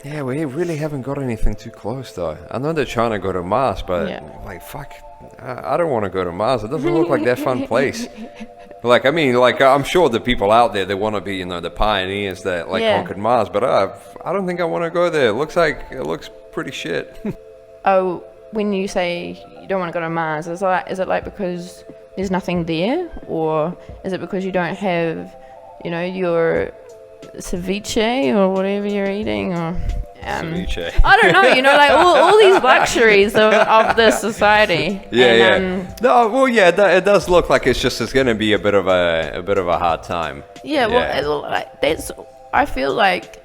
Yeah, we really haven't got anything too close though. I know they're trying to go to Mars, but like, fuck, I don't want to go to Mars. It doesn't look like that fun place. Like, I mean, like, I'm sure the people out there, they want to be, the pioneers that like conquered Mars, but I don't think I want to go there. It looks pretty shit. Oh, when you say you don't want to go to Mars, is it like because there's nothing there, or is it because you don't have, your ceviche or whatever you're eating, or Ceviche. I don't know, like all these luxuries of this society. It does look like it's going to be a bit of a hard time. I feel like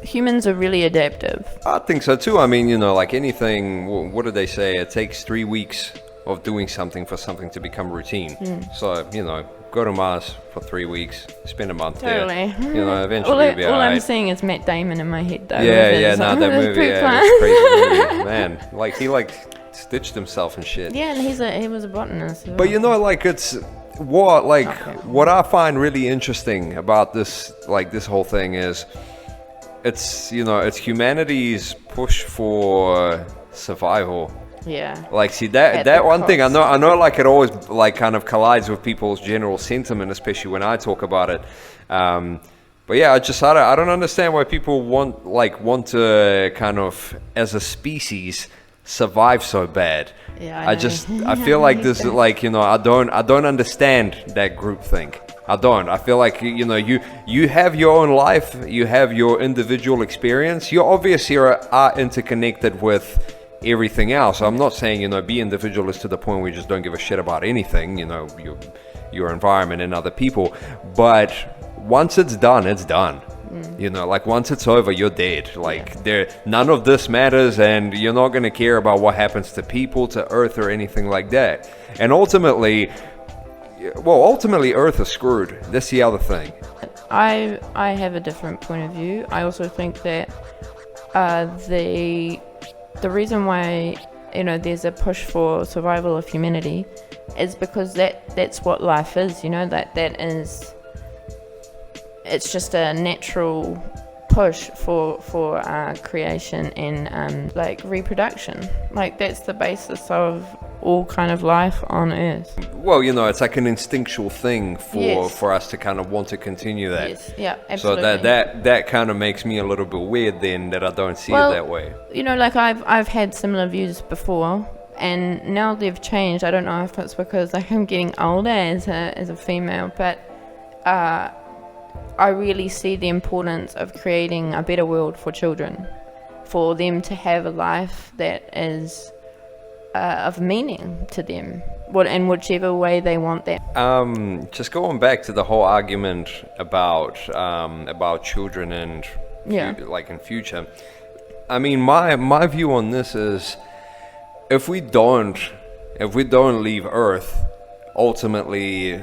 humans are really adaptive. I think so too. I mean, like anything, what did they say? It takes 3 weeks of doing something for something to become routine. So, go to Mars for 3 weeks, spend a month there. Eventually you'll be all I'm seeing is Matt Damon in my head, though. That movie, it's crazy movie. Man, like, he, stitched himself and shit. Yeah, and he was a botanist. But, it's... What I find really interesting about this whole thing is it's humanity's push for survival. Yeah. Like, see, that one thing, I know like it always like kind of collides with people's general sentiment, especially when I talk about it. But yeah, I don't understand why people want to kind of, as a species, survive so bad. Yeah, I feel like this is like, I don't understand that group think. I don't. I feel like, you have your own life, you have your individual experience. You obviously are interconnected with everything else. I'm not saying, be individualist to the point where you just don't give a shit about anything, your environment and other people. But once it's done, it's done. Like once it's over, you're dead. Like none of this matters, and you're not going to care about what happens to people, to Earth, or anything like that. And ultimately, Earth is screwed. That's the other thing. I have a different point of view. I also think that the reason why there's a push for survival of humanity is because that's what life is. That is, it's just a natural push for creation and reproduction. Like, that's the basis of all kind of life on Earth. Well, it's like an instinctual thing for us to kind of want to continue that. Yes, yeah, absolutely. So that kind of makes me a little bit weird then, that I don't see it that way. Like I've had similar views before, and now they've changed. I don't know if it's because I'm getting older as a female, but I really see the importance of creating a better world for children, for them to have a life that is of meaning to them, in whichever way they want that. Just going back to the whole argument about children and in future. I mean, my view on this is, if we don't leave Earth, ultimately,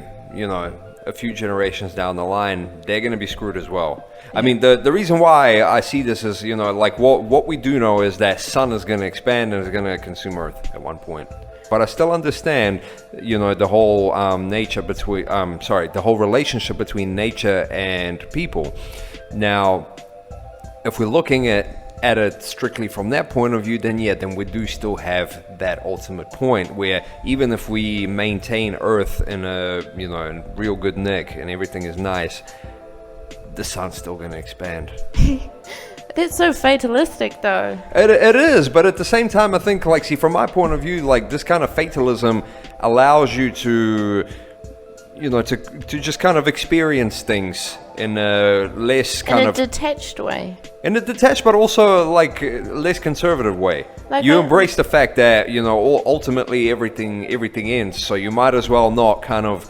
a few generations down the line, they're going to be screwed as well. I mean, the reason why I see this is, what we do know is that sun is going to expand and is going to consume Earth at one point. But I still understand, the whole the whole relationship between nature and people. Now, if we're looking at it strictly from that point of view, then we do still have that ultimate point where even if we maintain Earth in in real good nick and everything is nice, the sun's still going to expand. That's so fatalistic, though. It is, but at the same time, I think, from my point of view, this kind of fatalism allows you to just kind of experience things in a less kind of... In a detached way. In a detached, but also, less conservative way. You embrace the fact that, ultimately everything ends, so you might as well not kind of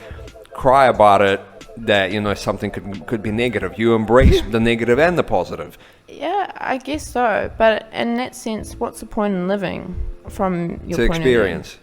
cry about it, that, something could be negative. You embrace the negative and the positive. Yeah, I guess so. But in that sense, what's the point in living from your point of view? To experience.